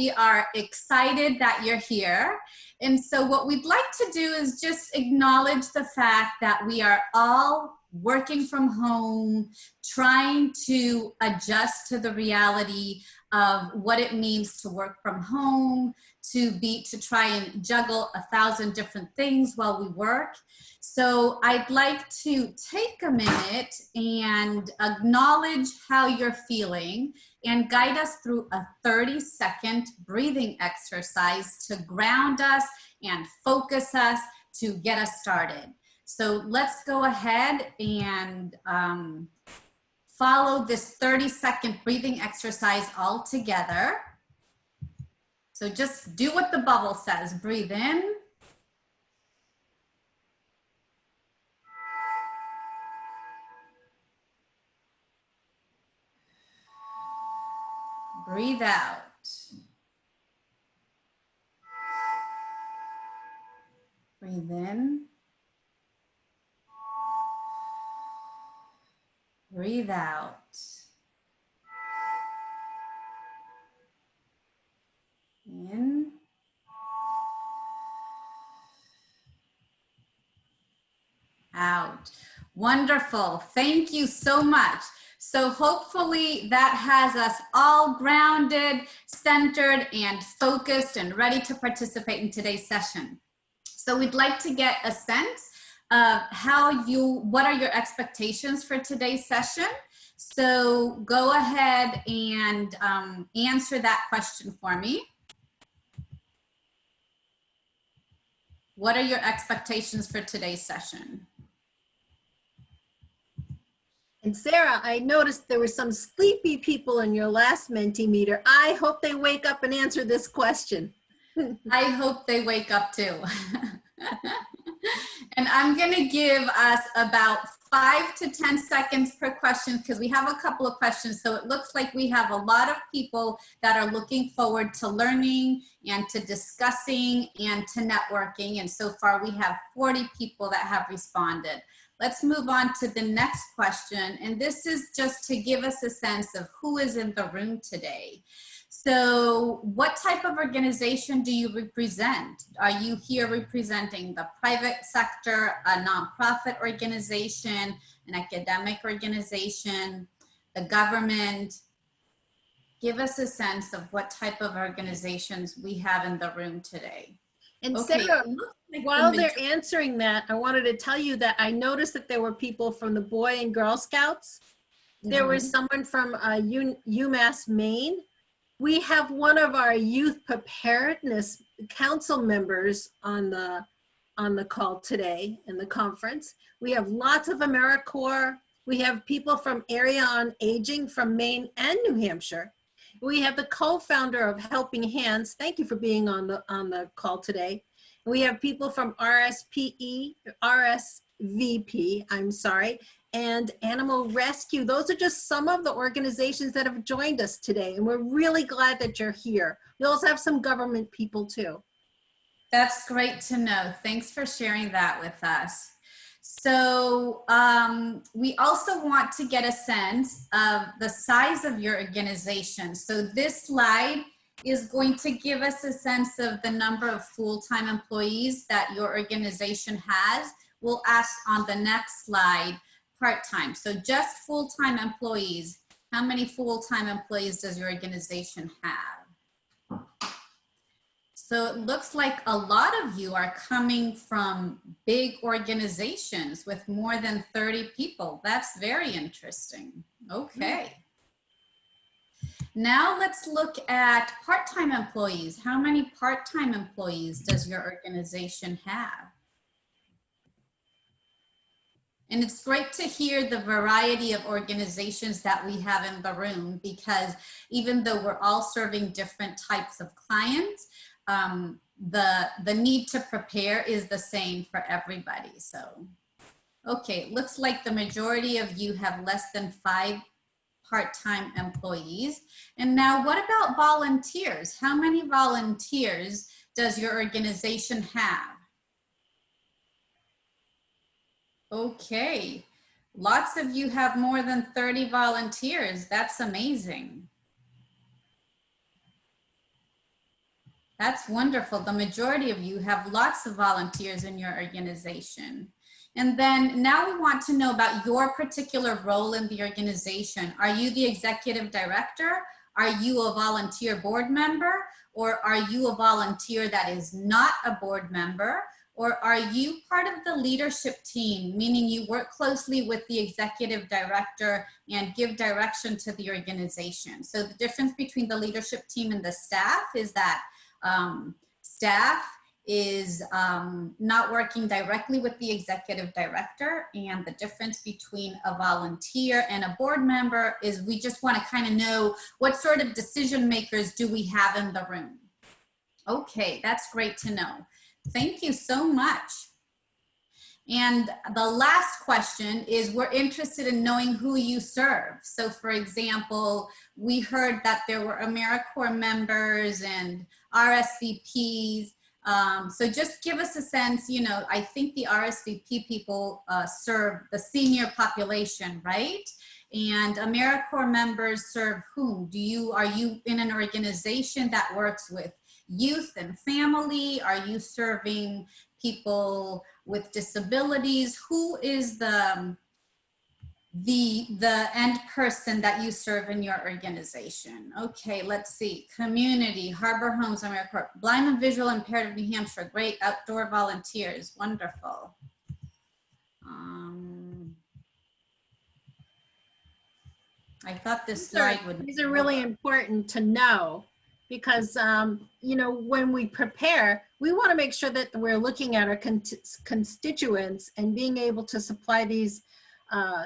We are excited that you're here. And so what we'd like to do is just acknowledge the fact that we are all working from home, trying to adjust to the reality of what it means to work from home, to try and juggle 1,000 different things while we work. So I'd like to take a minute and acknowledge how you're feeling and guide us through a 30-second breathing exercise to ground us and focus us to get us started. So let's go ahead and follow this 30-second breathing exercise all together. So just do what the bubble says. Breathe in. Breathe out. Breathe in. Breathe out. In. Out. Wonderful. Thank you so much. So hopefully that has us all grounded, centered, and focused and ready to participate in today's session. So we'd like to get a sense of what are your expectations for today's session? So go ahead and answer that question for me. What are your expectations for today's session? And Sara, I noticed there were some sleepy people in your last Mentimeter. I hope they wake up and answer this question. I hope they wake up too. And I'm gonna give us about 5 to 10 seconds per question because we have a couple of questions. So it looks like we have a lot of people that are looking forward to learning and to discussing and to networking. And so far we have 40 people that have responded. Let's move on to the next question. And this is just to give us a sense of who is in the room today. So what type of organization do you represent? Are you here representing the private sector, a nonprofit organization, an academic organization, the government? Give us a sense of what type of organizations we have in the room today. And okay. Sara, while they're answering that, I wanted to tell you that I noticed that there were people from the Boy and Girl Scouts. There was someone from UMass Maine. We have one of our youth preparedness council members on the call today in the conference. We have lots of AmeriCorps. We have people from Area on Aging from Maine and New Hampshire. We have the co-founder of Helping Hands. Thank you for being on the call today. We have people from RSVP, I'm sorry, and Animal Rescue. Those are just some of the organizations that have joined us today, and we're really glad that you're here. We also have some government people too. That's great to know. Thanks for sharing that with us. So we also want to get a sense of the size of your organization. So this slide is going to give us a sense of the number of full-time employees that your organization has. We'll ask on the next slide, part-time. So just full-time employees. How many full-time employees does your organization have? So it looks like a lot of you are coming from big organizations with more than 30 people. That's very interesting. Okay. Now let's look at part-time employees. How many part-time employees does your organization have? And it's great to hear the variety of organizations that we have in the room, because even though we're all serving different types of clients, the need to prepare is the same for everybody. So, okay, looks like the majority of you have less than 5 part-time employees. And now what about volunteers? How many volunteers does your organization have? Okay, lots of you have more than 30 volunteers. That's amazing. That's wonderful. The majority of you have lots of volunteers in your organization. And then now we want to know about your particular role in the organization. Are you the executive director? Are you a volunteer board member? Or are you a volunteer that is not a board member? Or are you part of the leadership team, meaning you work closely with the executive director and give direction to the organization? So the difference between the leadership team and the staff is that staff is not working directly with the executive director, and the difference between a volunteer and a board member is we just want to kind of know what sort of decision makers do we have in the room. Okay, that's great to know. Thank you so much. And the last question is, we're interested in knowing who you serve. So for example, we heard that there were AmeriCorps members and RSVPs. So just give us a sense, you know, I think the RSVP people serve the senior population, right? And AmeriCorps members serve whom? Are you in an organization that works with youth and family? Are you serving people with disabilities? Who is the end person that you serve in your organization? Okay, let's see. Community, Harbor Homes, AmeriCorps, Blind and Visual Impaired of New Hampshire, great. Outdoor volunteers, wonderful. I thought this slide would. These are really important to know because, you know, when we prepare, we want to make sure that we're looking at our constituents and being able to supply these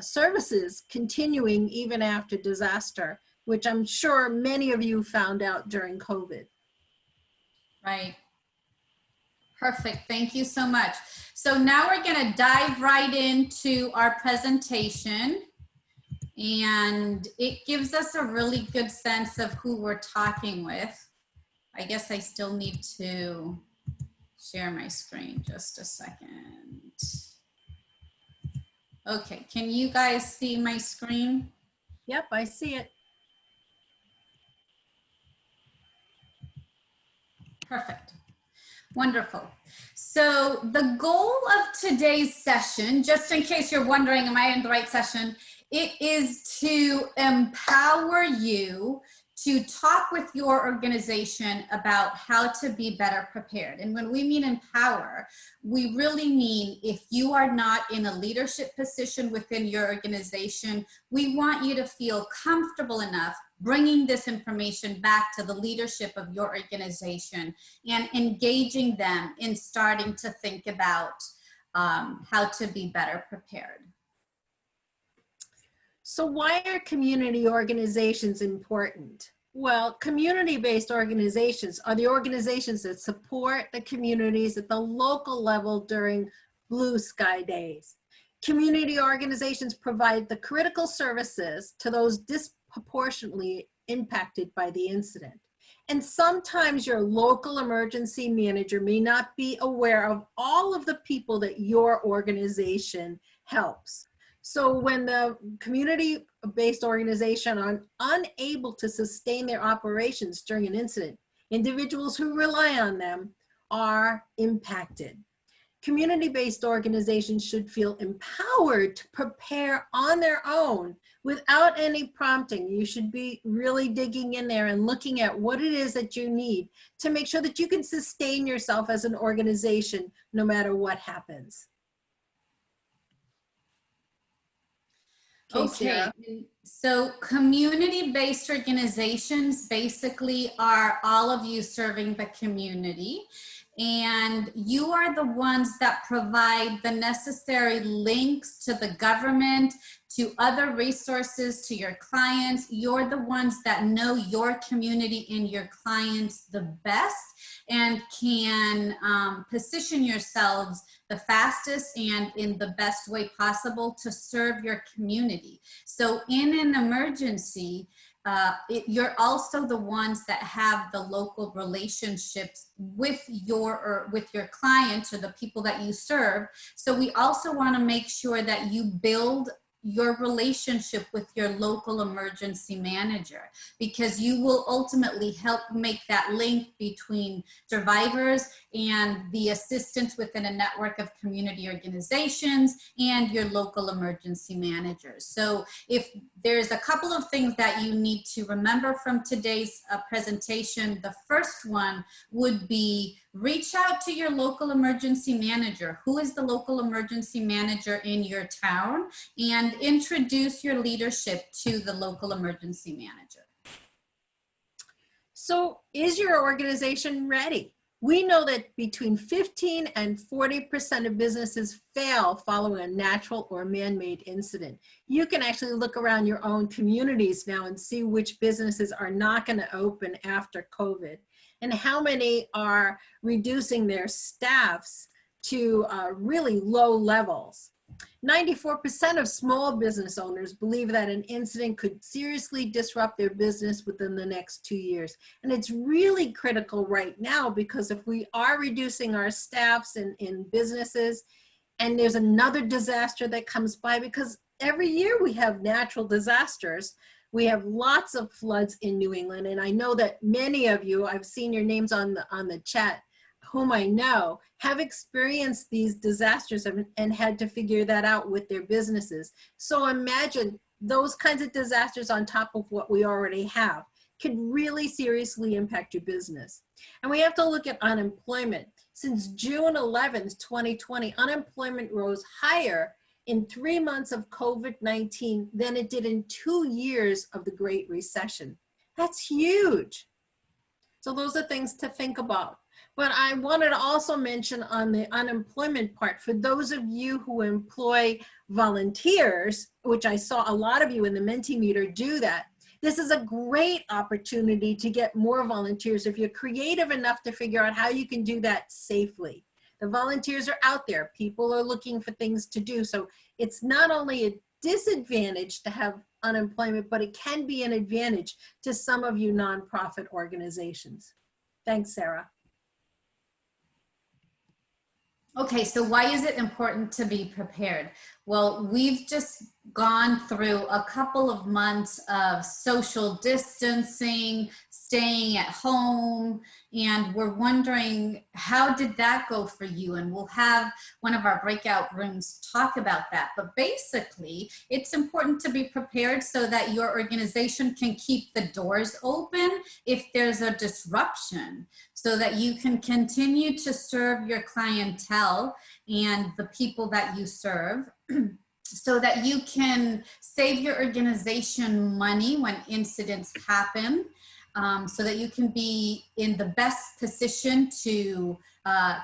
services continuing even after disaster, which I'm sure many of you found out during COVID. Right. Perfect. Thank you so much. So now we're going to dive right into our presentation, and it gives us a really good sense of who we're talking with. I guess I still need to share my screen just a second. Okay, can you guys see my screen? Yep, I see it. Perfect. Wonderful. So the goal of today's session, just in case you're wondering, am I in the right session? It is to empower you to talk with your organization about how to be better prepared. And when we mean empower, we really mean if you are not in a leadership position within your organization, we want you to feel comfortable enough bringing this information back to the leadership of your organization and engaging them in starting to think about how to be better prepared. So why are community organizations important? Well, community-based organizations are the organizations that support the communities at the local level during blue sky days. Community organizations provide the critical services to those disproportionately impacted by the incident. And sometimes your local emergency manager may not be aware of all of the people that your organization helps. So when the community-based organization are unable to sustain their operations during an incident, individuals who rely on them are impacted. Community-based organizations should feel empowered to prepare on their own without any prompting. You should be really digging in there and looking at what it is that you need to make sure that you can sustain yourself as an organization no matter what happens. Okay, so community-based organizations basically are all of you serving the community, and you are the ones that provide the necessary links to the government, to other resources, to your clients. You're the ones that know your community and your clients the best and can position yourselves the fastest and in the best way possible to serve your community. So in an emergency, you're also the ones that have the local relationships with your clients or the people that you serve. So we also want to make sure that you build your relationship with your local emergency manager, because you will ultimately help make that link between survivors and the assistance within a network of community organizations and your local emergency managers. So if there's a couple of things that you need to remember from today's presentation, the first one would be reach out to your local emergency manager. Who is the local emergency manager in your town? And introduce your leadership to the local emergency manager. So is your organization ready? We know that between 15 and 40% of businesses fail following a natural or man-made incident. You can actually look around your own communities now and see which businesses are not going to open after COVID, and how many are reducing their staffs to really low levels. 94% of small business owners believe that an incident could seriously disrupt their business within the next 2 years. And it's really critical right now, because if we are reducing our staffs in businesses and there's another disaster that comes by, because every year we have natural disasters. We have lots of floods in New England, and I know that many of you, I've seen your names on the chat, whom I know have experienced these disasters and had to figure that out with their businesses. So imagine those kinds of disasters on top of what we already have could really seriously impact your business. And we have to look at unemployment. Since June 11th, 2020, unemployment rose higher in 3 months of COVID-19 than it did in 2 years of the Great Recession. That's huge. So those are things to think about. But I wanted to also mention on the unemployment part, for those of you who employ volunteers, which I saw a lot of you in the Mentimeter do that, this is a great opportunity to get more volunteers if you're creative enough to figure out how you can do that safely. The volunteers are out there. People are looking for things to do. So it's not only a disadvantage to have unemployment, but it can be an advantage to some of you nonprofit organizations. Thanks, Sara. Okay, so why is it important to be prepared? Well, we've just gone through a couple of months of social distancing, staying at home, and we're wondering, how did that go for you? And we'll have one of our breakout rooms talk about that. But basically, it's important to be prepared so that your organization can keep the doors open if there's a disruption, so that you can continue to serve your clientele and the people that you serve, so that you can save your organization money when incidents happen, so that you can be in the best position to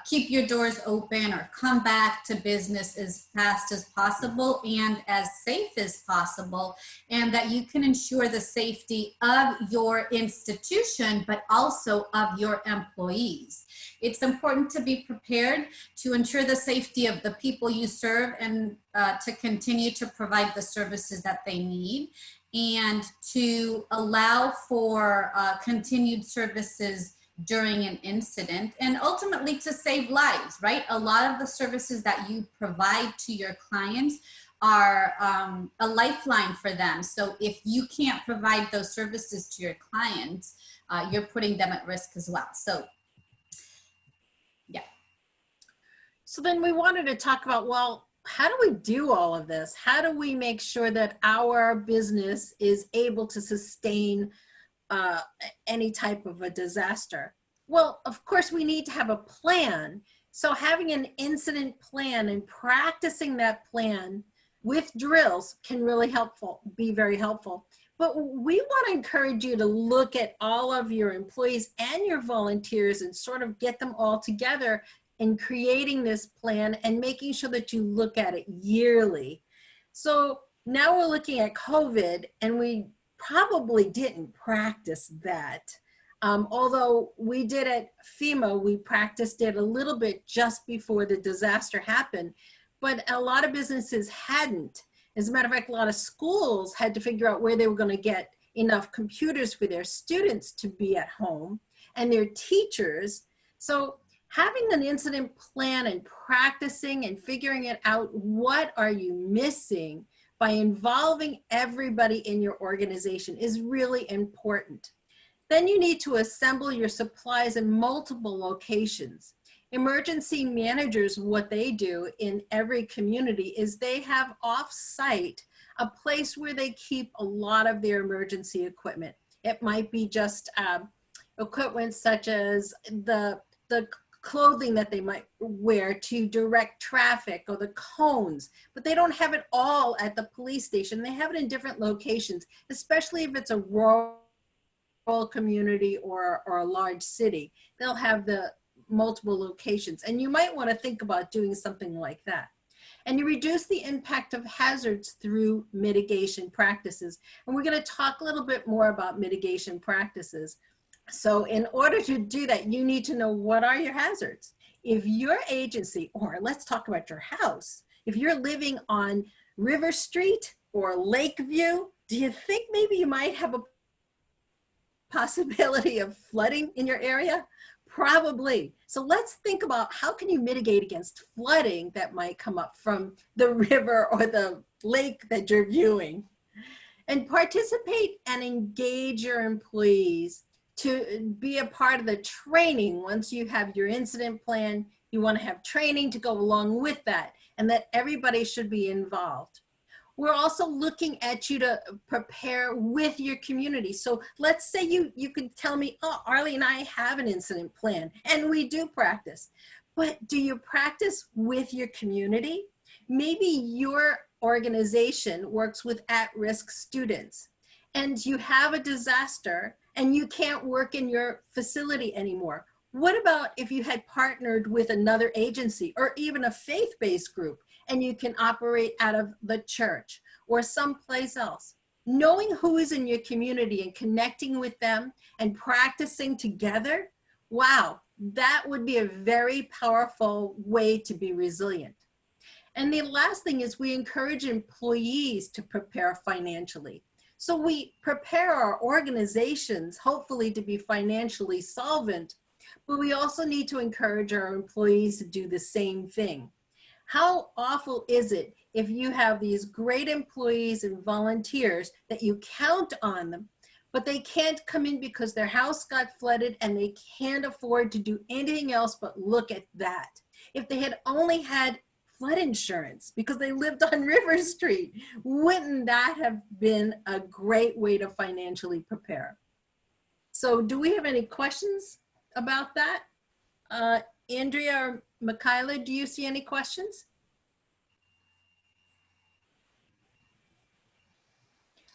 keep your doors open or come back to business as fast as possible and as safe as possible, and that you can ensure the safety of your institution, but also of your employees. It's important to be prepared to ensure the safety of the people you serve and to continue to provide the services that they need, and to allow for continued services during an incident, and ultimately to save lives, right? A lot of the services that you provide to your clients are a lifeline for them. So if you can't provide those services to your clients, you're putting them at risk as well. So, yeah. So then we wanted to talk about, well, how do we do all of this? How do we make sure that our business is able to sustain any type of a disaster? Well, of course, we need to have a plan. So having an incident plan and practicing that plan with drills can really be very helpful. But we want to encourage you to look at all of your employees and your volunteers and sort of get them all together in creating this plan and making sure that you look at it yearly. So now we're looking at COVID, and we probably didn't practice that. Although we did at FEMA, we practiced it a little bit just before the disaster happened, but a lot of businesses hadn't. As a matter of fact, a lot of schools had to figure out where they were going to get enough computers for their students to be at home and their teachers. So having an incident plan and practicing and figuring it out, what are you missing, by involving everybody in your organization is really important. Then you need to assemble your supplies in multiple locations. Emergency managers, what they do in every community is they have off-site a place where they keep a lot of their emergency equipment. It might be just equipment such as the clothing that they might wear to direct traffic, or the cones, but they don't have it all at the police station. They have it in different locations, especially if it's a rural community or a large city. They'll have the multiple locations, and you might want to think about doing something like that. And you reduce the impact of hazards through mitigation practices. And we're going to talk a little bit more about mitigation practices. So in order to do that, you need to know, what are your hazards? If your agency, or let's talk about your house, if you're living on River Street or Lakeview, do you think maybe you might have a possibility of flooding in your area? Probably. So let's think about, how can you mitigate against flooding that might come up from the river or the lake that you're viewing? And participate and engage your employees to be a part of the training. Once you have your incident plan, you want to have training to go along with that, and that everybody should be involved. We're also looking at you to prepare with your community. So let's say you could tell me, oh, Arlene and I have an incident plan, and we do practice. But do you practice with your community? Maybe your organization works with at-risk students, and you have a disaster and you can't work in your facility anymore. What about if you had partnered with another agency or even a faith-based group, and you can operate out of the church or someplace else? Knowing who is in your community and connecting with them and practicing together, wow, that would be a very powerful way to be resilient. And the last thing is, we encourage employees to prepare financially. So we prepare our organizations, hopefully, to be financially solvent, but we also need to encourage our employees to do the same thing. How awful is it if you have these great employees and volunteers that you count on them, but they can't come in because their house got flooded and they can't afford to do anything else but look at that? If they had only had flood insurance because they lived on River Street, wouldn't that have been a great way to financially prepare? So do we have any questions about that? Andrea or Michaela, do you see any questions?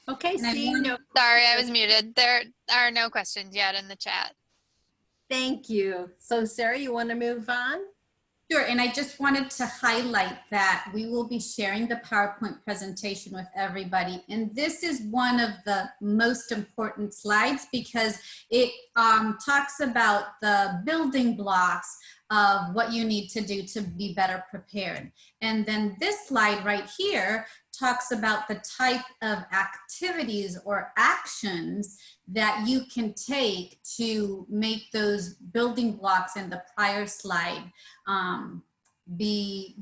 Okay, seeing no. Sorry, I was muted. There are no questions yet in the chat. Thank you. So Sarah, you want to move on? Sure, and I just wanted to highlight that we will be sharing the PowerPoint presentation with everybody. And this is one of the most important slides because it talks about the building blocks of what you need to do to be better prepared. And then this slide right here talks about the type of activities or actions that you can take to make those building blocks in the prior slide be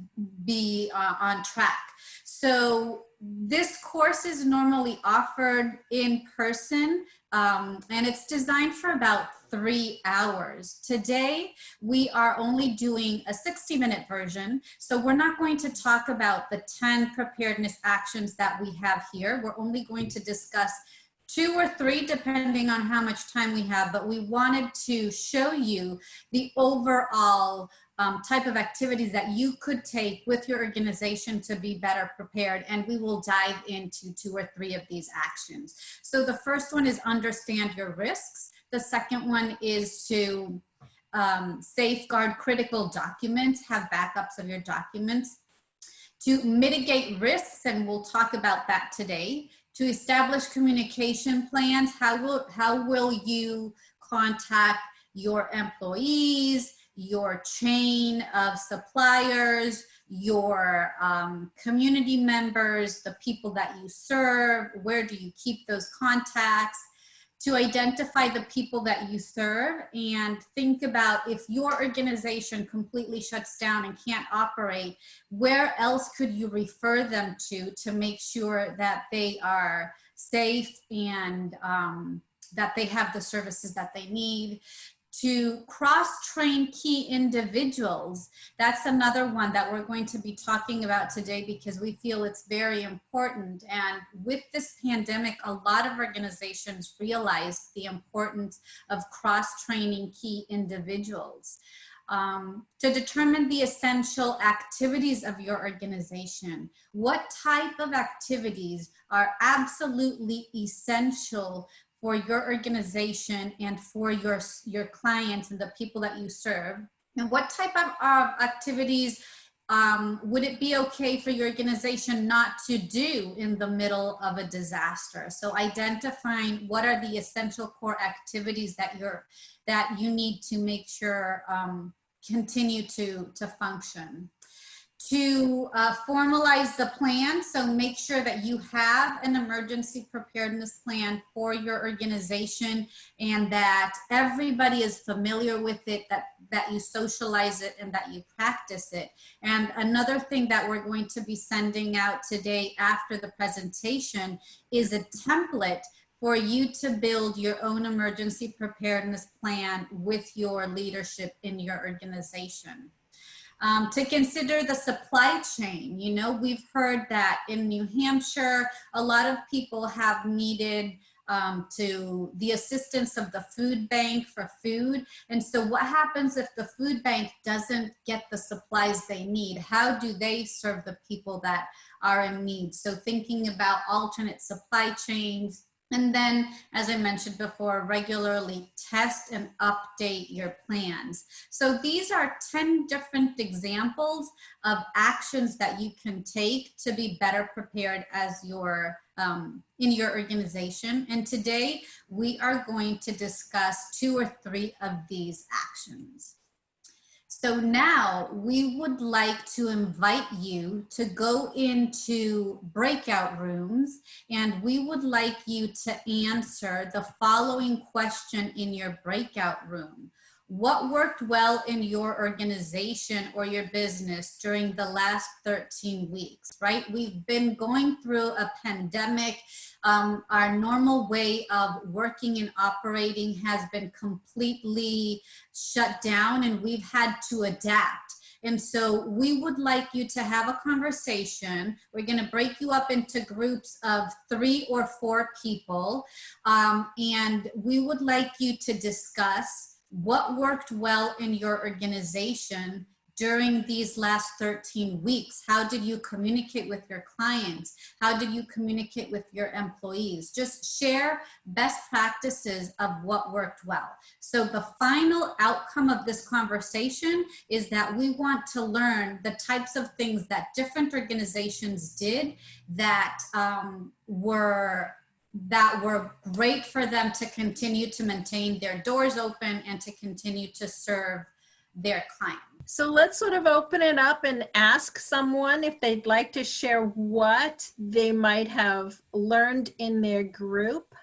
on track. So this course is normally offered in person, and it's designed for about 3 hours. Today, we are only doing a 60-minute version, so we're not going to talk about the 10 preparedness actions that we have here. We're only going to discuss 2 or 3, depending on how much time we have, but we wanted to show you the overall type of activities that you could take with your organization to be better prepared, and we will dive into 2 or 3 of these actions. So the first one is understand your risks. The second one is to safeguard critical documents, have backups of your documents. To mitigate risks, and we'll talk about that today. To establish communication plans, how will you contact your employees, your chain of suppliers, your community members, the people that you serve, where do you keep those contacts? to identify the people that you serve and think about if your organization completely shuts down and can't operate, where else could you refer them to make sure that they are safe and that they have the services that they need. To cross-train key individuals. That's another one that we're going to be talking about today because we feel it's very important. And with this pandemic, a lot of organizations realized the importance of cross-training key individuals. To determine the essential activities of your organization. What type of activities are absolutely essential for your organization and for your clients and the people that you serve? And what type of activities would it be okay for your organization not to do in the middle of a disaster? So identifying what are the essential core activities that you need to make sure continue to function. To formalize the plan, so make sure that you have an emergency preparedness plan for your organization and that everybody is familiar with it, that you socialize it and that you practice it. And another thing that we're going to be sending out today after the presentation is a template for you to build your own emergency preparedness plan with your leadership in your organization. To consider the supply chain. You know, we've heard that in New Hampshire, a lot of people have needed to the assistance of the food bank for food. And so what happens if the food bank doesn't get the supplies they need? How do they serve the people that are in need? So thinking about alternate supply chains. And then, as I mentioned before, regularly test and update your plans. So these are 10 different examples of actions that you can take to be better prepared as your in your organization. And today we are going to discuss 2 or 3 of these actions. So now we would like to invite you to go into breakout rooms, and we would like you to answer the following question in your breakout room. What worked well in your organization or your business during the last 13 weeks, right? We've been going through a pandemic. Our normal way of working and operating has been completely shut down and we've had to adapt. And so we would like you to have a conversation. We're going to break you up into groups of 3 or 4 people. And we would like you to discuss what worked well in your organization during these last 13 weeks. How did you communicate with your clients? How did you communicate with your employees? Just share best practices of what worked well. So the final outcome of this conversation is that we want to learn the types of things that different organizations did that were great for them to continue to maintain their doors open and to continue to serve their clients. So let's sort of open it up and ask someone if they'd like to share what they might have learned in their group.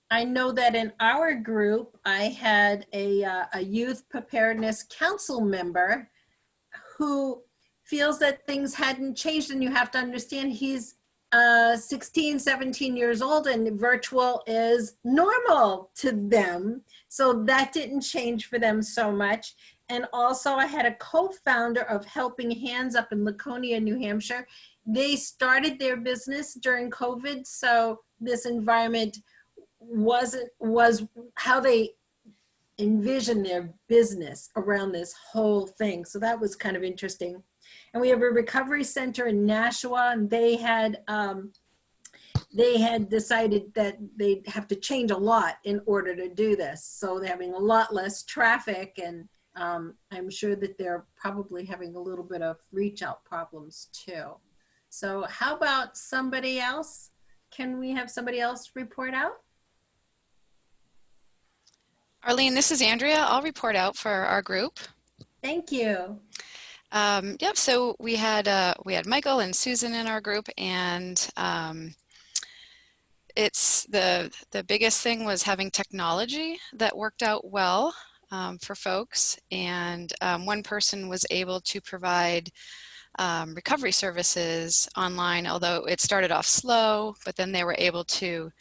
I know that in our group, I had a youth preparedness council member who feels that things hadn't changed, and you have to understand he's 16, 17 years old and virtual is normal to them. So that didn't change for them so much. And also I had a co-founder of Helping Hands up in Laconia, New Hampshire. They started their business during COVID. So this environment was how they envisioned their business around this whole thing. So that was kind of interesting. And we have a recovery center in Nashua, and they had decided that they'd have to change a lot in order to do this. So they're having a lot less traffic, and I'm sure that they're probably having a little bit of reach out problems too. So how about somebody else? Can we have somebody else report out? Arlene, this is Andrea. I'll report out for our group. Thank you. Yep, so we had Michael and Susan in our group, and it's the biggest thing was having technology that worked out well for folks, and one person was able to provide recovery services online, although it started off slow, but then they were able to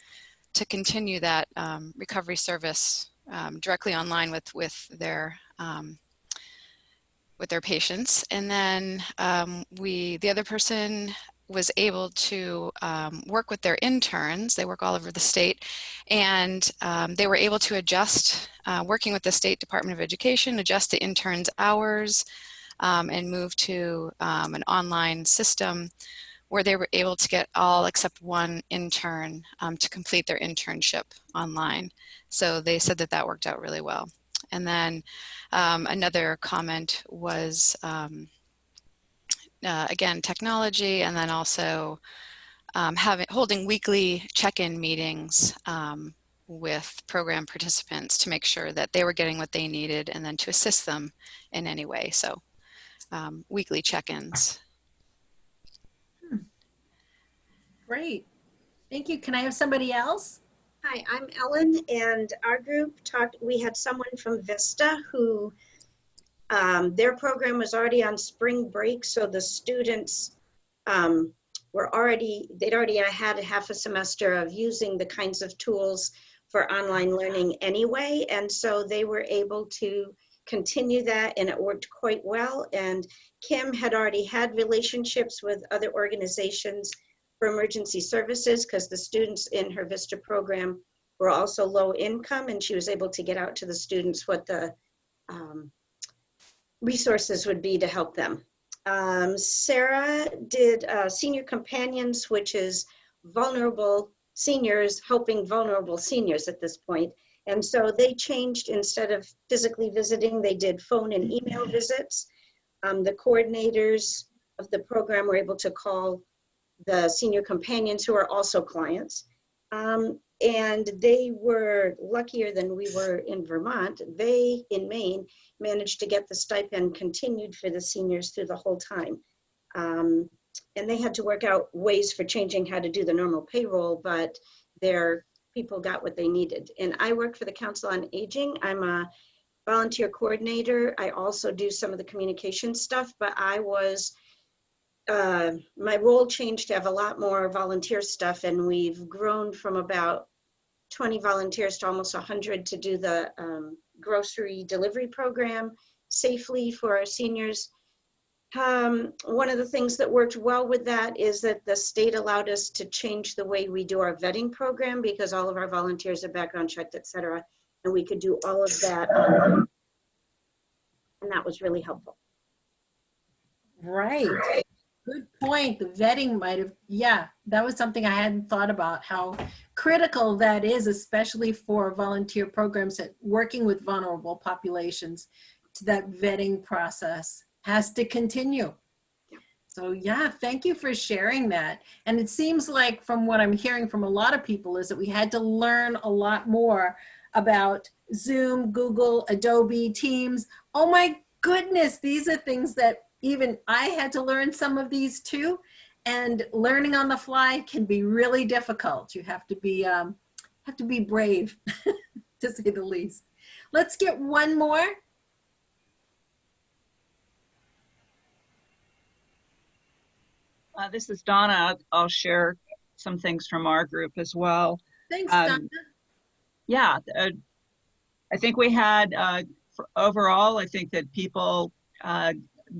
continue that recovery service directly online with their patients. And then the other person was able to work with their interns. They work all over the state, and they were able to adjust, working with the State Department of Education, adjust the interns' hours and move to an online system where they were able to get all except one intern to complete their internship online. So they said that worked out really well. And then another comment was, again, technology, and then also holding weekly check-in meetings with program participants to make sure that they were getting what they needed, and then to assist them in any way. So weekly check-ins. Great. Thank you. Can I have somebody else? Hi, I'm Ellen, and our group we had someone from Vista who their program was already on spring break, so the students they'd already had half a semester of using the kinds of tools for online learning anyway, and so they were able to continue that, and it worked quite well. And Kim had already had relationships with other organizations for emergency services, because the students in her Vista program were also low income, and she was able to get out to the students what the resources would be to help them. Sara did Senior Companions, which is vulnerable seniors helping vulnerable seniors at this point. And so they changed, instead of physically visiting, they did phone and email visits. The coordinators of the program were able to call the Senior Companions, who are also clients. And they were luckier than we were in Vermont. They, in Maine, managed to get the stipend continued for the seniors through the whole time. And they had to work out ways for changing how to do the normal payroll, but their people got what they needed. And I work for the Council on Aging. I'm a volunteer coordinator. I also do some of the communication stuff, but my role changed to have a lot more volunteer stuff, and we've grown from about 20 volunteers to almost 100 to do the grocery delivery program safely for our seniors. One of the things that worked well with that is that the state allowed us to change the way we do our vetting program, because all of our volunteers are background checked, et cetera, and we could do all of that. And that was really helpful. Right. Good point. The vetting might have, yeah, that was something I hadn't thought about, how critical that is, especially for volunteer programs that working with vulnerable populations. That vetting process has to continue. So yeah, thank you for sharing that. And it seems like, from what I'm hearing from a lot of people, is that we had to learn a lot more about Zoom, Google, Adobe, Teams. Oh my goodness, these are things that even I had to learn some of these too. And learning on the fly can be really difficult. You have to be brave, to say the least. Let's get one more. This is Donna. I'll share some things from our group as well. Thanks, Donna. Yeah, I think we had, overall, I think that people,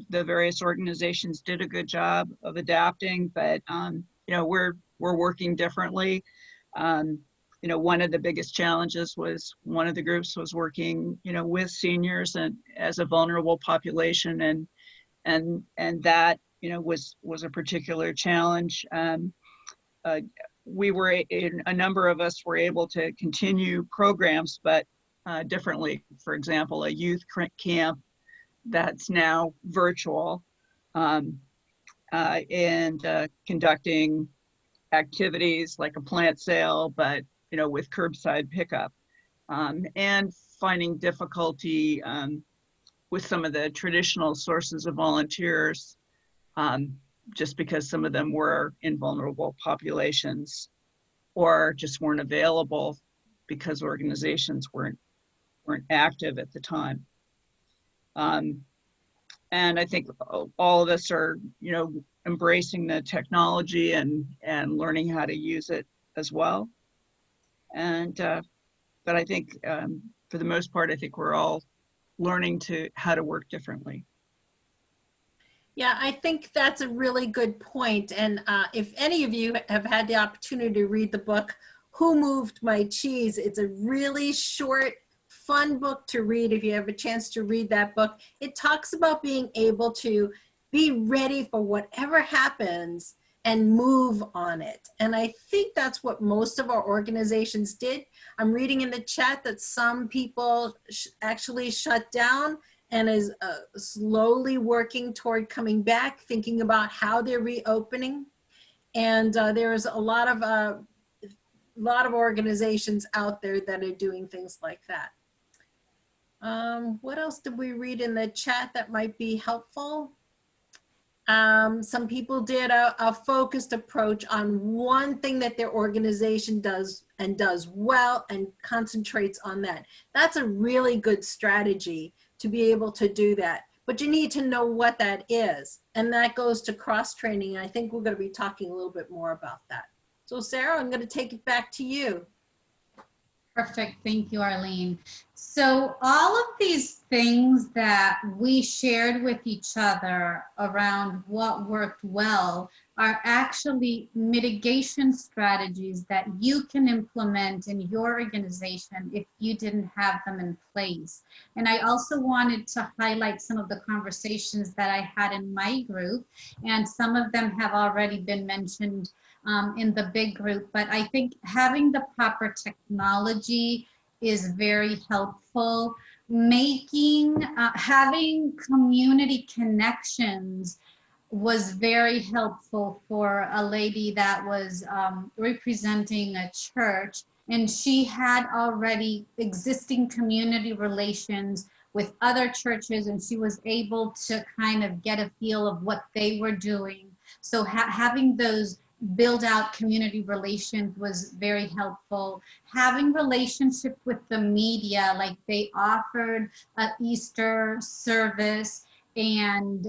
the various organizations did a good job of adapting, but you know, we're working differently. You know, one of the biggest challenges was one of the groups was working, you know, with seniors and as a vulnerable population, and that, you know, was a particular challenge. We were, a number of us were able to continue programs, but differently. For example, a youth camp that's now virtual, and conducting activities like a plant sale, but, you know, with curbside pickup, and finding difficulty with some of the traditional sources of volunteers, just because some of them were in vulnerable populations, or just weren't available because organizations weren't active at the time. And I think all of us are, you know, embracing the technology and learning how to use it as well. And but I think for the most part, I think we're all learning how to work differently. Yeah, I think that's a really good point. And if any of you have had the opportunity to read the book, Who Moved My Cheese? It's a really short, fun book to read if you have a chance to read that book. It talks about being able to be ready for whatever happens and move on it. And I think that's what most of our organizations did. I'm reading in the chat that some people actually shut down and is slowly working toward coming back, thinking about how they're reopening. And there's a lot of organizations out there that are doing things like that. What else did we read in the chat that might be helpful? Some people did a focused approach on one thing that their organization does and does well and concentrates on that. That's a really good strategy to be able to do that. But you need to know what that is. And that goes to cross-training. I think we're going to be talking a little bit more about that. So Sarah, I'm going to take it back to you. Perfect. Thank you, Arlene. So all of these things that we shared with each other around what worked well are actually mitigation strategies that you can implement in your organization if you didn't have them in place. And I also wanted to highlight some of the conversations that I had in my group, and some of them have already been mentioned in the big group, but I think having the proper technology is very helpful. Having community connections was very helpful for a lady that was representing a church, and she had already existing community relations with other churches, and she was able to kind of get a feel of what they were doing. So having those build out community relations was very helpful. Having relationship with the media, like they offered an Easter service and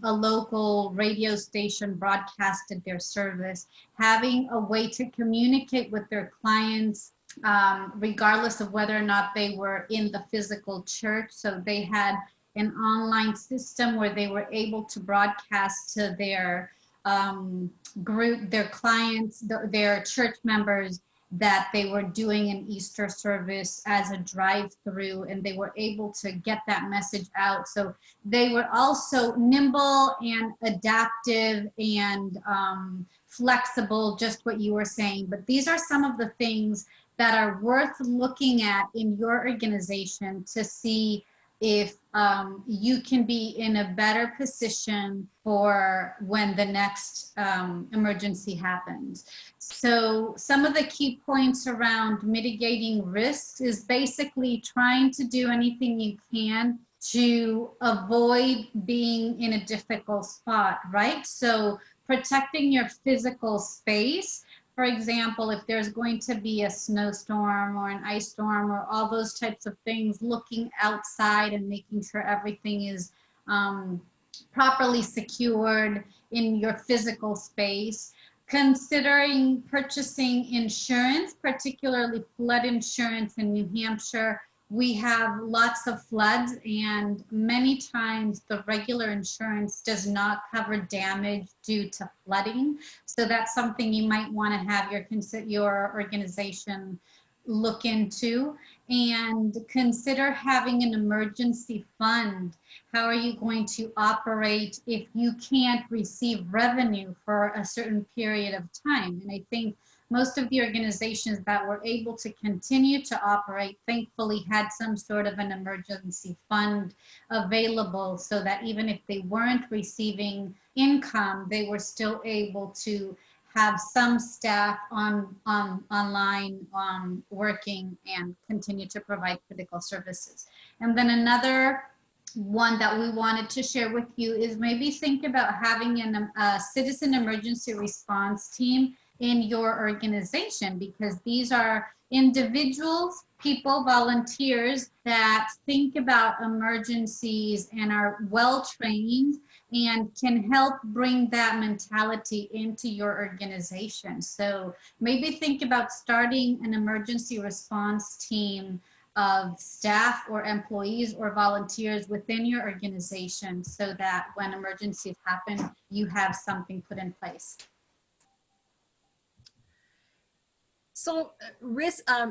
a local radio station broadcasted their service. Having a way to communicate with their clients regardless of whether or not they were in the physical church. So they had an online system where they were able to broadcast to their group, their clients, their church members, that they were doing an Easter service as a drive-through, and they were able to get that message out. So they were also nimble and adaptive and flexible, just what you were saying. But these are some of the things that are worth looking at in your organization to see if you can be in a better position for when the next emergency happens. So some of the key points around mitigating risks is basically trying to do anything you can to avoid being in a difficult spot, right? So protecting your physical space. For example, if there's going to be a snowstorm or an ice storm or all those types of things, looking outside and making sure everything is properly secured in your physical space. Considering purchasing insurance, particularly flood insurance in New Hampshire. We have lots of floods, and many times the regular insurance does not cover damage due to flooding. So that's something you might want to have your organization look into. And consider having an emergency fund. How are you going to operate if you can't receive revenue for a certain period of time? And I think most of the organizations that were able to continue to operate, thankfully, had some sort of an emergency fund available, so that even if they weren't receiving income, they were still able to have some staff online working and continue to provide critical services. And then another one that we wanted to share with you is maybe think about having a citizen emergency response team in your organization, because these are individuals, people, volunteers that think about emergencies and are well trained and can help bring that mentality into your organization. So maybe think about starting an emergency response team of staff or employees or volunteers within your organization, so that when emergencies happen, you have something put in place. So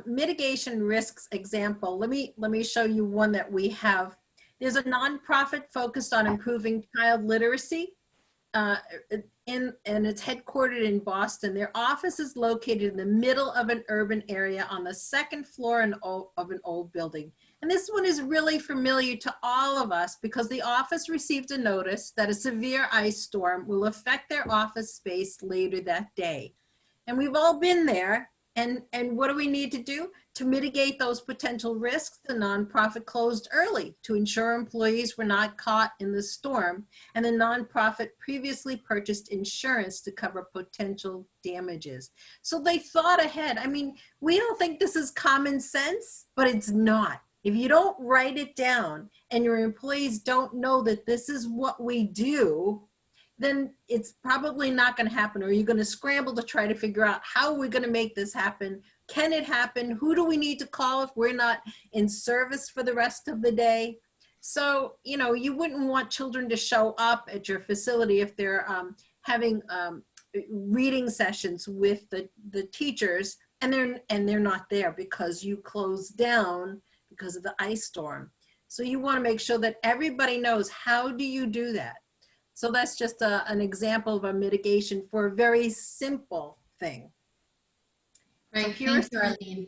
mitigation risks example, let me show you one that we have. There's a nonprofit focused on improving child literacy, and it's headquartered in Boston. Their office is located in the middle of an urban area on the second floor of an old building. And this one is really familiar to all of us because the office received a notice that a severe ice storm will affect their office space later that day. And we've all been there. And what do we need to do? To mitigate those potential risks, the nonprofit closed early to ensure employees were not caught in the storm, and the nonprofit previously purchased insurance to cover potential damages. So they thought ahead. I mean, we don't think this is common sense, but it's not. If you don't write it down and your employees don't know that this is what we do, then it's probably not going to happen, or you're going to scramble to try to figure out how we're going to make this happen. Can it happen? Who do we need to call if we're not in service for the rest of the day? So, you know, you wouldn't want children to show up at your facility if they're having reading sessions with the teachers and they're not there because you closed down because of the ice storm. So you want to make sure that everybody knows, how do you do that? So that's just an example of a mitigation for a very simple thing. Right, thank you, Arlene.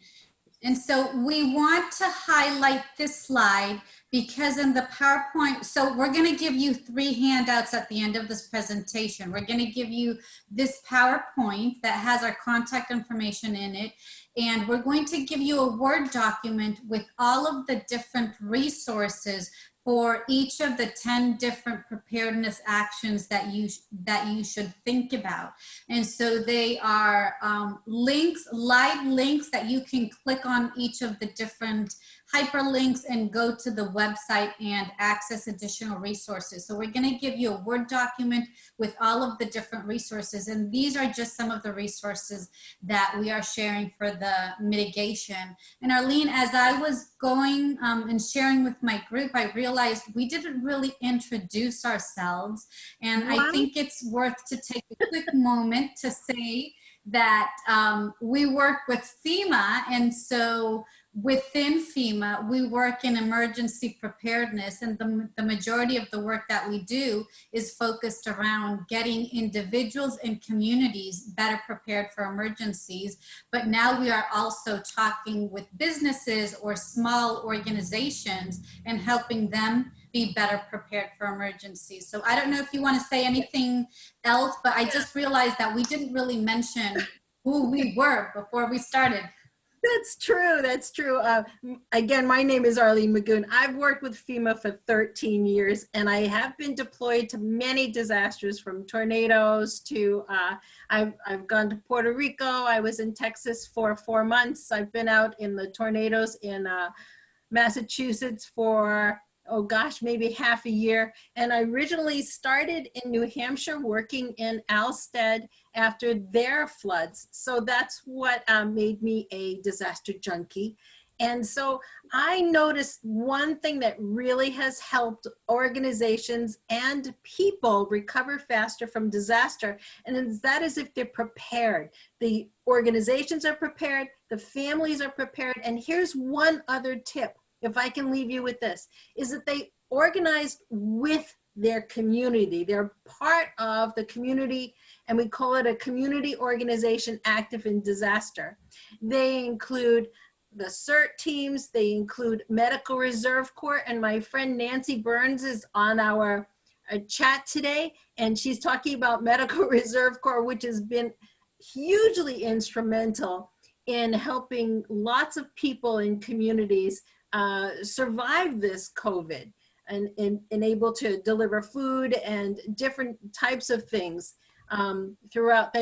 And so we want to highlight this slide because in the PowerPoint, so we're going to give you 3 handouts at the end of this presentation. We're going to give you this PowerPoint that has our contact information in it. And we're going to give you a Word document with all of the different resources for each of the 10 different preparedness actions that you should think about. And so they are links, live links that you can click on each of the different hyperlinks and go to the website and access additional resources. So we're going to give you a Word document with all of the different resources. And these are just some of the resources that we are sharing for the mitigation. And Arlene, as I was going and sharing with my group, I realized we didn't really introduce ourselves. And I think it's worth to take a quick moment to say that we work with FEMA, and so within FEMA, we work in emergency preparedness, and the majority of the work that we do is focused around getting individuals and communities better prepared for emergencies. But now we are also talking with businesses or small organizations and helping them be better prepared for emergencies. So I don't know if you want to say anything else, but I just realized that we didn't really mention who we were before we started. That's true. That's true. Again, my name is Arlene Magoon. I've worked with FEMA for 13 years, and I have been deployed to many disasters, from tornadoes to, I've gone to Puerto Rico. I was in Texas for 4 months. I've been out in the tornadoes in Massachusetts for, oh gosh, maybe half a year. And I originally started in New Hampshire working in Alstead after their floods. So that's what made me a disaster junkie. And so I noticed one thing that really has helped organizations and people recover faster from disaster, and that is if they're prepared. The organizations are prepared, the families are prepared, and here's one other tip, if I can leave you with this, is that they organized with their community. They're part of the community, and we call it a community organization active in disaster. They include the CERT teams, they include Medical Reserve Corps, and my friend Nancy Burns is on our chat today, and she's talking about Medical Reserve Corps, which has been hugely instrumental in helping lots of people in communities survive this COVID and able to deliver food and different types of things throughout.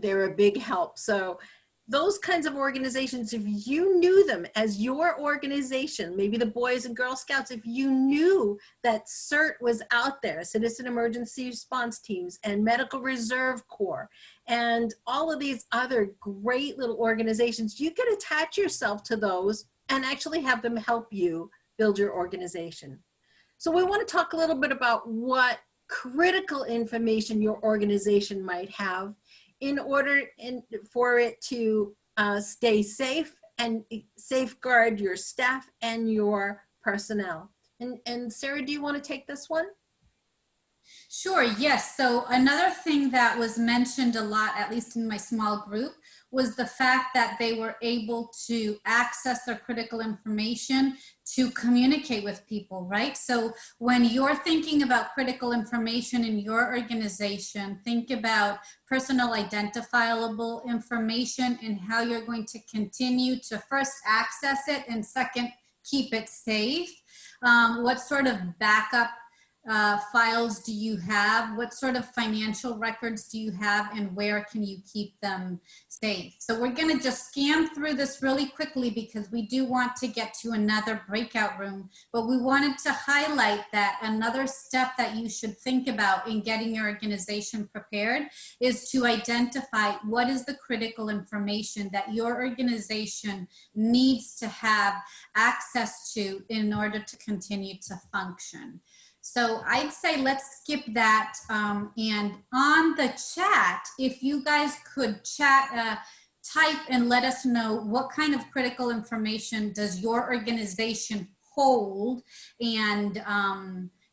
They're a big help. So those kinds of organizations, if you knew them as your organization, maybe the Boys and Girl Scouts, if you knew that CERT was out there, Citizen Emergency Response Teams and Medical Reserve Corps, and all of these other great little organizations, you could attach yourself to those and actually have them help you build your organization. So we want to talk a little bit about what critical information your organization might have in order for it to stay safe and safeguard your staff and your personnel. And Sara, do you want to take this one? Sure, yes. So another thing that was mentioned a lot, at least in my small group, was the fact that they were able to access their critical information to communicate with people, right? So when you're thinking about critical information in your organization, think about personal identifiable information and how you're going to continue to first access it and second, keep it safe. What sort of backup files do you have? What sort of financial records do you have, and where can you keep them safe? So we're going to just scan through this really quickly because we do want to get to another breakout room, but we wanted to highlight that another step that you should think about in getting your organization prepared is to identify what is the critical information that your organization needs to have access to in order to continue to function. So I'd say let's skip that. And on the chat, if you guys could chat, type and let us know what kind of critical information does your organization hold, and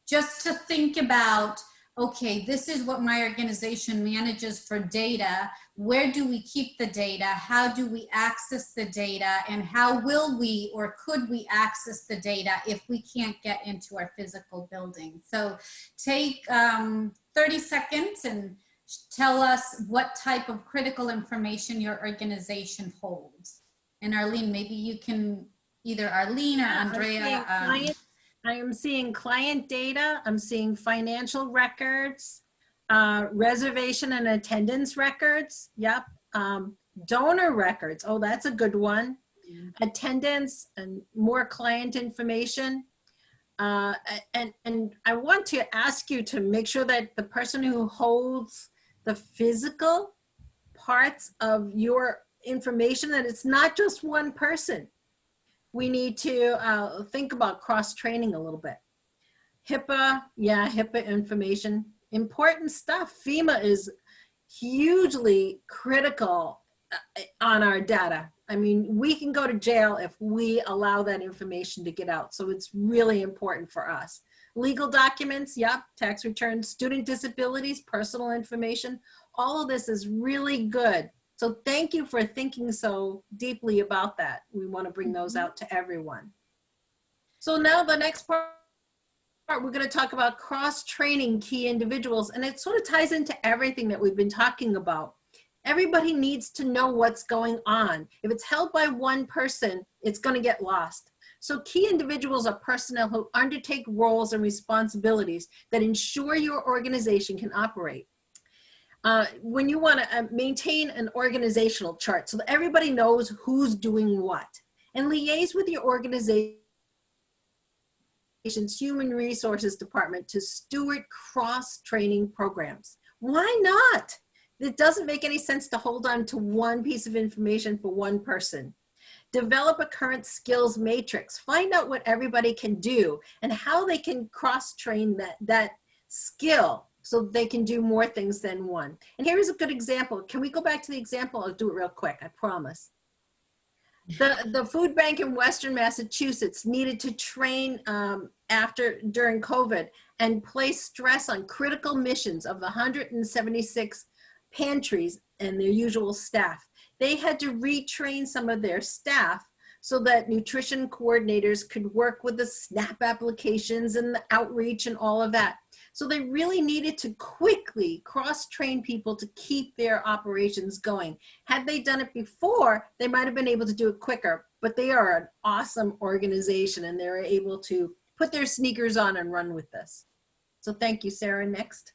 just to think about, okay, this is what my organization manages for data. Where do we keep the data? How do we access the data? And how will we or could we access the data if we can't get into our physical building? So take 30 seconds and tell us what type of critical information your organization holds. And Arlene, maybe you can, either Arlene or Andrea. I am seeing client data. I'm seeing financial records, reservation and attendance records. Yep. Donor records. Oh, that's a good one. Attendance and more client information. And I want to ask you to make sure that the person who holds the physical parts of your information, that it's not just one person. We need to think about cross-training a little bit. HIPAA, yeah, HIPAA information, important stuff. FEMA is hugely critical on our data. I mean, we can go to jail if we allow that information to get out. So it's really important for us. Legal documents, yep, tax returns, student disabilities, personal information, all of this is really good. So thank you for thinking so deeply about that. We want to bring those out to everyone. So now the next part, we're going to talk about cross-training key individuals, and it sort of ties into everything that we've been talking about. Everybody needs to know what's going on. If it's held by one person, it's going to get lost. So key individuals are personnel who undertake roles and responsibilities that ensure your organization can operate. When you want to maintain an organizational chart so that everybody knows who's doing what, and liaise with your organization's human resources department to steward cross-training programs. Why not? It doesn't make any sense to hold on to one piece of information for one person. Develop a current skills matrix. Find out what everybody can do and how they can cross-train that skill so they can do more things than one. And here is a good example. Can we go back to the example? I'll do it real quick, I promise. The food bank in Western Massachusetts needed to train during COVID and place stress on critical missions of the 176 pantries and their usual staff. They had to retrain some of their staff so that nutrition coordinators could work with the SNAP applications and the outreach and all of that. So they really needed to quickly cross-train people to keep their operations going. Had they done it before, they might have been able to do it quicker, but they are an awesome organization and they're able to put their sneakers on and run with this. So thank you, Sara. Next.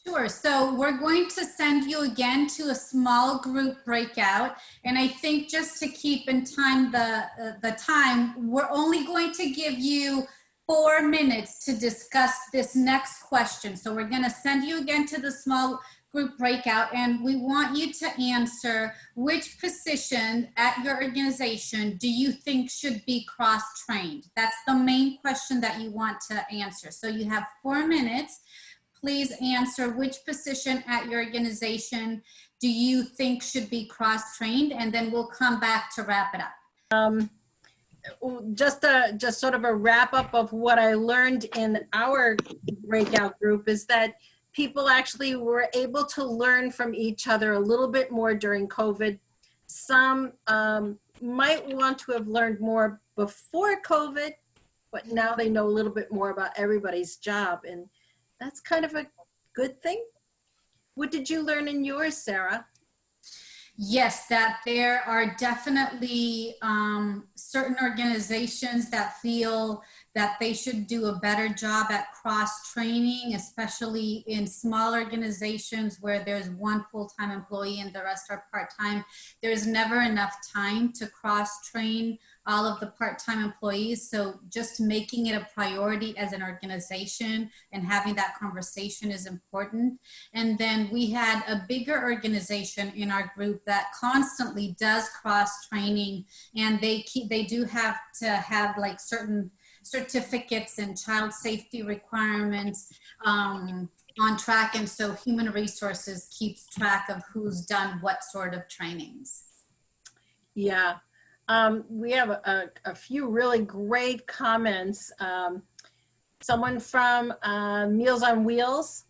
Sure. So we're going to send you again to a small group breakout. And I think just to keep in time the time, we're only going to give you 4 minutes to discuss this next question. So we're going to send you again to the small group breakout, and we want you to answer which position at your organization do you think should be cross-trained? That's the main question that you want to answer. So you have 4 minutes. Please answer which position at your organization do you think should be cross-trained, and then we'll come back to wrap it up. Just sort of a wrap up of what I learned in our breakout group is that people actually were able to learn from each other a little bit more during COVID. Some might want to have learned more before COVID, but now they know a little bit more about everybody's job, and that's kind of a good thing. What did you learn in yours, Sara? Yes, that there are definitely certain organizations that feel that they should do a better job at cross-training, especially in small organizations where there's one full-time employee and the rest are part-time. There's never enough time to cross-train all of the part-time employees. So just making it a priority as an organization and having that conversation is important. And then we had a bigger organization in our group that constantly does cross-training, and they do have to have like certain certificates and child safety requirements on track. And so human resources keeps track of who's done what sort of trainings. Yeah. We have a few really great comments. Someone from Meals on Wheels,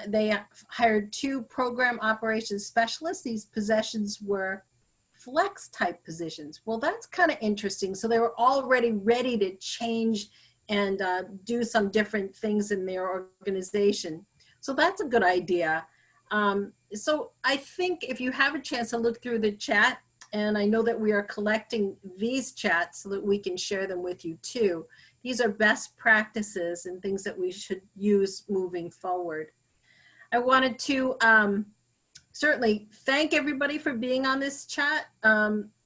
they hired 2 program operations specialists. These positions were flex type positions. Well, that's kind of interesting. So they were already ready to change and do some different things in their organization. So that's a good idea. So I think if you have a chance to look through the chat, and I know that we are collecting these chats so that we can share them with you too. These are best practices and things that we should use moving forward. I wanted to certainly thank everybody for being on this chat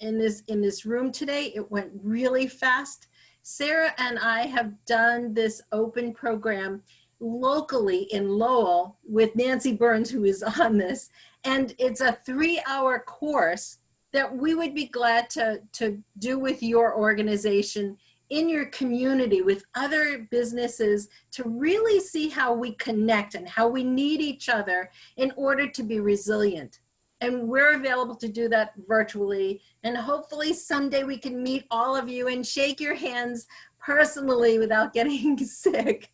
in this room today. It went really fast. Sara and I have done this open program locally in Lowell with Nancy Burns, who is on this, and it's a 3-hour course that we would be glad to do with your organization in your community with other businesses to really see how we connect and how we need each other in order to be resilient. And we're available to do that virtually. And hopefully someday we can meet all of you and shake your hands personally without getting sick.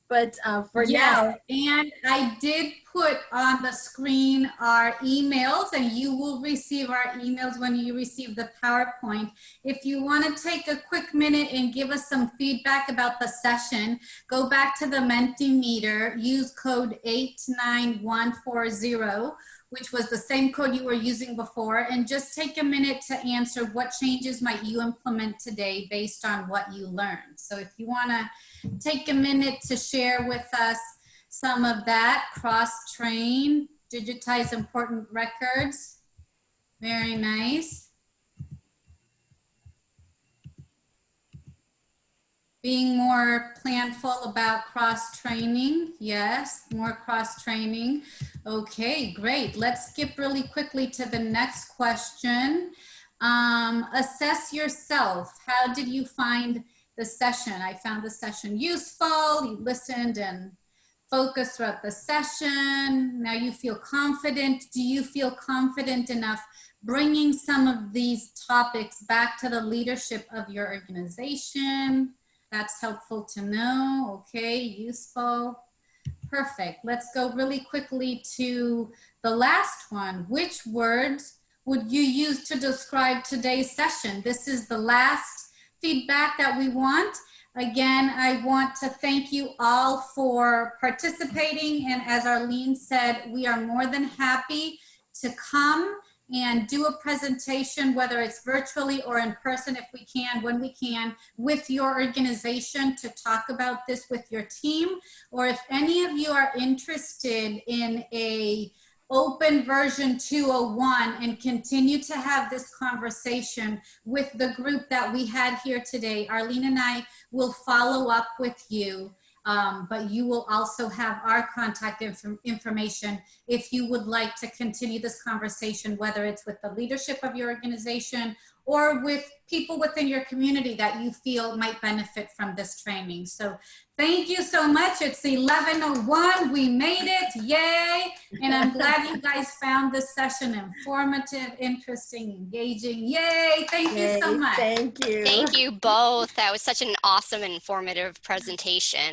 But for now. And I did put on the screen our emails, and you will receive our emails when you receive the PowerPoint. If you want to take a quick minute and give us some feedback about the session, go back to the Mentimeter, use code 89140, which was the same code you were using before, and just take a minute to answer what changes might you implement today based on what you learned. So if you want to take a minute to share with us some of that, cross-train, digitize important records. Very nice. Being more planful about cross-training. Yes, more cross-training. Okay, great. Let's skip really quickly to the next question. Assess yourself. How did you find the session? I found the session useful. You listened and focused throughout the session. Now you feel confident. Do you feel confident enough bringing some of these topics back to the leadership of your organization? That's helpful to know. Okay, useful. Perfect. Let's go really quickly to the last one. Which words would you use to describe today's session? This is the last feedback that we want. Again, I want to thank you all for participating. And as Arlene said, we are more than happy to come and do a presentation, whether it's virtually or in person if we can, when we can, with your organization to talk about this with your team. Or if any of you are interested in a open version 201 and continue to have this conversation with the group that we had here today, Arlene and I will follow up with you. But you will also have our contact information if you would like to continue this conversation, whether it's with the leadership of your organization or with people within your community that you feel might benefit from this training. So thank you so much. It's 11:01. We made it. Yay. And I'm glad you guys found this session informative, interesting, engaging. Yay. Thank you so much. Thank you. Thank you both. That was such an awesome and informative presentation.